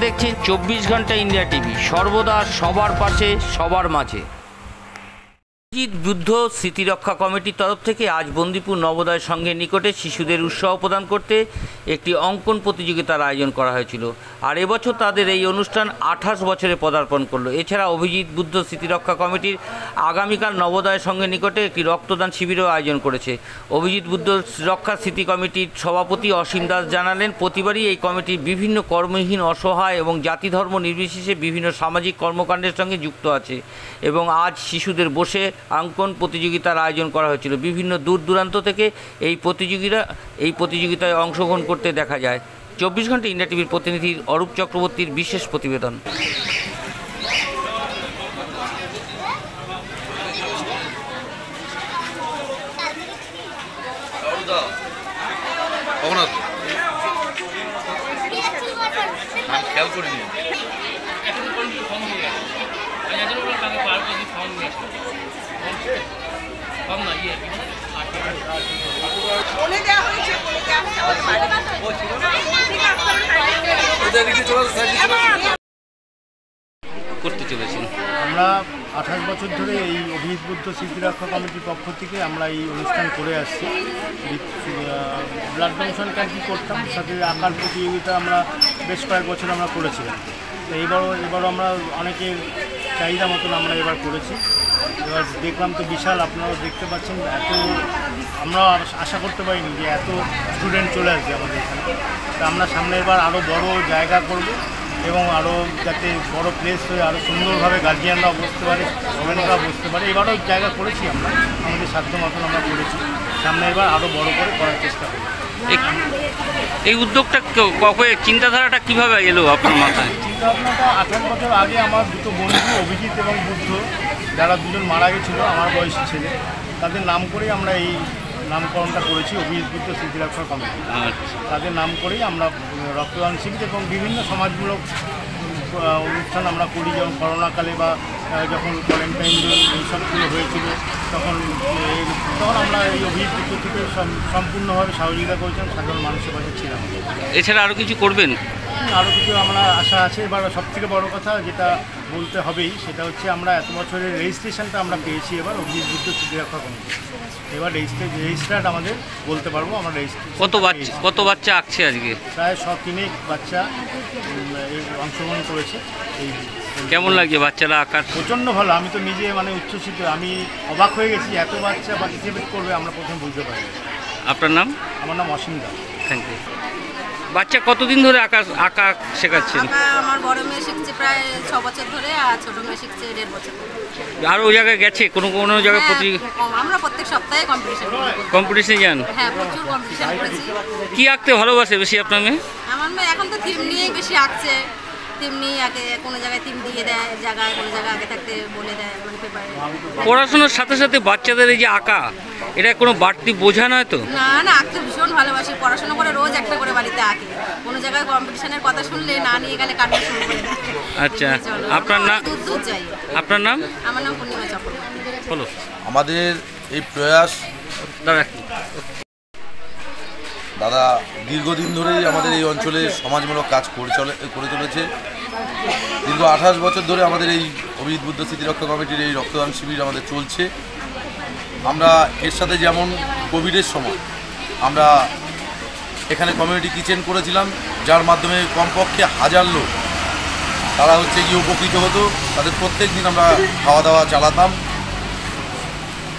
দেখছেন 24 ঘন্টা India TV, সর্বদা সবার পাশে সবার মাঝে। অভিজিৎ বুদ্ধ স্মৃতিরক্ষা কমিটির তরফ থেকে আজ বন্দিপুর নবোদয় সংঘের নিকটে শিশুদের উৎসাহ প্রদান করতে একটি অঙ্কন প্রতিযোগিতার আয়োজন করা হয়েছিল। আর এবছর তাদের এই অনুষ্ঠান 28 বছরে পদার্পণ করলো। এছাড়া অভিজিৎ বুদ্ধ স্মৃতিরক্ষা কমিটির আগামীকাল নবোদয় সংঘের নিকটে একটি রক্তদান শিবিরও আয়োজন করেছে। অভিজিৎ বুদ্ধ রক্ষা স্মৃতি কমিটির সভাপতি অসীম দাস জানালেন, প্রতিবারই এই কমিটির বিভিন্ন কর্মহীন, অসহায় এবং জাতি ধর্ম নির্বিশেষে বিভিন্ন সামাজিক কর্মকাণ্ডের সঙ্গে যুক্ত আছে এবং আজ শিশুদের বসে অঙ্কন প্রতিযোগিতার আয়োজন করা হয়েছিল। বিভিন্ন দূর দূরান্ত থেকে এই প্রতিযোগিতায় অংশগ্রহণ করতে দেখা যায়। 24 ঘন্টা ইন্ডিয়া টিভির প্রতিনিধি অরূপ চক্রবর্তীর বিশেষ প্রতিবেদন। করতে চলেছেন আমরা 28 বছর ধরে এই অভিজিৎ বুদ্ধ স্মৃতিরক্ষা কমিটির পক্ষ থেকে আমরা এই অনুষ্ঠান করে আসছি। ব্লাড ডোনেশন ক্যাম্পই করতাম, সাথে আঁকার প্রতিযোগিতা আমরা বেশ কয়েক বছর আমরা করেছিলাম। তো এবারও আমরা অনেকের চাহিদা মতন আমরা এবার করেছি। এবার দেখলাম তো বিশাল, আপনারাও দেখতে পাচ্ছেন, এত আমরা আশা করতে পারিনি যে এত স্টুডেন্ট চলে আসবে আমাদের এখানে। তো আমরা সামনে এবার আরও বড় জায়গা করব এবং আরও যাতে বড় প্লেস হয়ে আরও সুন্দরভাবে গার্জিয়ানরাও বসতে পারে, স্টুডেন্টরাও বসতে পারে। এবারও জায়গা করেছি আমরা, আমাদের সাধ্য মতন আমরা করেছি। সামনে এবার আরও বড় করে করার চেষ্টা করি। এই উদ্যোগটা চিন্তাধারাটা কীভাবে এলো আপনার মাথায়? চিন্তাভাবনাটা 28 বছর আগে আমার দুটো বন্ধু অভিজিৎ এবং বুদ্ধ, যারা দুজন মারা গেছিলো আমার বয়সী ছেলে, তাদের নাম করেই আমরা এই নামকরণটা করেছি অভিজিৎ বুদ্ধ স্মৃতিরক্ষা কমিটি। তাদের নাম করেই আমরা রক্তদান শিবির এবং বিভিন্ন সমাজমূলক অনুষ্ঠান আমরা করি, যেমন করোনাকালে বা যখন কোয়ারেন্টাইন এইসবগুলো হয়েছিল তখন আমরা এই অভিজিৎ বুদ্ধ থেকে সম্পূর্ণভাবে সহযোগিতা করেছিলাম, সাধারণ মানুষের পাশে ছিলাম। এছাড়া আরও কিছু করবেন? আরও কিছু আমরা আশা আছে। এবার সবথেকে বড় কথা যেটা বলতে হবেই সেটা হচ্ছে আমরা এত বছরের রেজিস্ট্রেশনটা আমরা পেয়েছি এবার অভিজিৎ বুদ্ধ স্মৃতিরক্ষা কমিটি। এবার রেজিস্টার্ড আমাদের বলতে পারবো আমরা কত বাচ্চা আঁকছে আজকে? প্রায় 103 বাচ্চা অংশগ্রহণ করেছে। এই কেমন লাগছে বাচ্চারা আঁকার? প্রচণ্ড ভালো। আমি তো নিজে উচ্ছ্বসিত, আমি অবাক হয়ে গেছি, এত বাচ্চা পার্টিসিপেট করবে আমরা প্রথমে বুঝতে পারি। আপনার নাম? আমার নাম অসীম দাস। Thank you. বাচ্চা কতদিন ধরে আঁকা শেখাচ্ছেন? আমার বড় মেয়ে শিখছে প্রায় 6 বছর ধরে, আর ছোট মেয়ে শিখছে 1.5 বছর ধরে। আর ওই জায়গায় গেছে কোনো জায়গায়? আমরা প্রত্যেক সপ্তাহে কম্পিটিশন যান? হ্যাঁ, প্রচুর কম্পিটিশন করেছি। কি আঁকতে ভালোবাসে বেশি আপনার মেয়ে? আমার মেয়ে এখন তো থিম নিয়েই বেশি আঁকছে। থিম নিয়ে আগে কোনো জায়গায় থিম দিয়ে দেয়, কোনো জায়গায় আগে থাকতে বলে দেয়, পেপারে। পড়াশোনার সাথে সাথে বাচ্চাদের এই যে আঁকা, এটা কোনো বাড়তি বোঝা নয় তো? না, আঁকতে ভীষণ ভালোবাসি। পড়াশোনা করে রোজ একটা করে বাড়িতে আঁকে। কোনো জায়গায় কম্পিটিশনের কথা শুনলে না নিয়ে গেলে কান্না শুরু করে দেয়। আচ্ছা, আপনার নাম? আপনার নাম? আমার নাম পূর্ণিমা চক্রবর্তী। বলো। আমাদের এই প্রয়াস দাদা দীর্ঘদিন ধরেই আমাদের এই অঞ্চলে সমাজমূলক কাজ করে চলেছে। দীর্ঘ 28 বছর ধরে আমাদের এই অভিজিৎ বুদ্ধ স্মৃতিরক্ষা কমিটির এই রক্তদান শিবির আমাদের চলছে। আমরা এর সাথে যেমন কোভিডের সময় আমরা এখানে কমিউনিটি কিচেন করেছিলাম, যার মাধ্যমে কমপক্ষে 1000 লোক তারা গিয়ে উপকৃত হতো। তাদের প্রত্যেক দিন আমরা খাওয়া দাওয়া চালাতাম।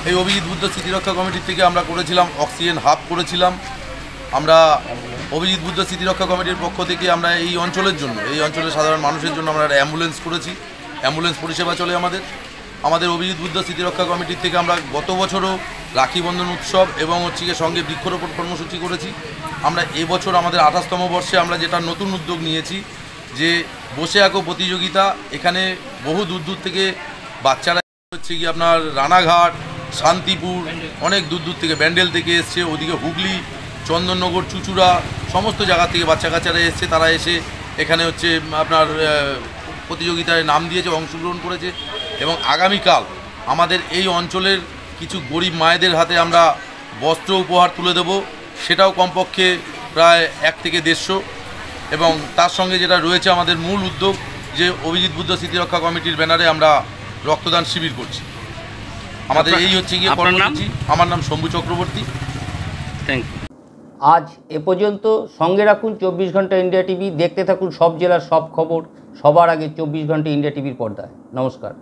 এই অভিজিৎ বুদ্ধ স্মৃতিরক্ষা কমিটির থেকে আমরা করেছিলাম অক্সিজেন হাব করেছিলাম। আমরা অভিজিৎ বুদ্ধ স্মৃতিরক্ষা কমিটির পক্ষ থেকে আমরা এই অঞ্চলের জন্য, এই অঞ্চলের সাধারণ মানুষের জন্য আমরা একটা অ্যাম্বুলেন্স করেছি। অ্যাম্বুলেন্স পরিষেবা চলে আমাদের অভিজিৎ বুদ্ধ স্মৃতিরক্ষা কমিটির থেকে আমরা গত বছরও রাখি বন্ধন উৎসব এবং সঙ্গে বৃক্ষরোপণ কর্মসূচি করেছি। আমরা এবছর আমাদের 28তম বর্ষে আমরা যেটা নতুন উদ্যোগ নিয়েছি যে বসে আঁকো প্রতিযোগিতা। এখানে বহু দূর থেকে বাচ্চারা আপনার রানাঘাট, শান্তিপুর, অনেক দূর থেকে, ব্যান্ডেল থেকে এসছে, ওদিকে হুগলি, চন্দননগর, চুচুড়া, সমস্ত জায়গা থেকে বাচ্চা কাচ্চারা এসছে। তারা এসে এখানে আপনার প্রতিযোগিতায় নাম দিয়েছে, অংশগ্রহণ করেছে। এবং আগামীকাল আমাদের এই অঞ্চলের কিছু গরিব মায়েদের হাতে আমরা বস্ত্র উপহার তুলে দেব, সেটাও কমপক্ষে প্রায় 1 থেকে 150। এবং তার সঙ্গে যেটা রয়েছে আমাদের মূল উদ্যোগ যে অভিজিৎ বুদ্ধ স্মৃতিরক্ষা কমিটির ব্যানারে আমরা রক্তদান শিবির করছি। আমাদের এই হচ্ছে গিয়ে কর্মসূচি। আমার নাম শম্ভু চক্রবর্তী। Thank you. আজ এ পর্যন্ত। সঙ্গে রাখুন 24 ঘন্টা ইন্ডিয়া টিভি। দেখতে থাকুন সব জেলার সব খবর সবার আগে 24 ঘন্টা ইন্ডিয়া টিভির পর্দায়। নমস্কার।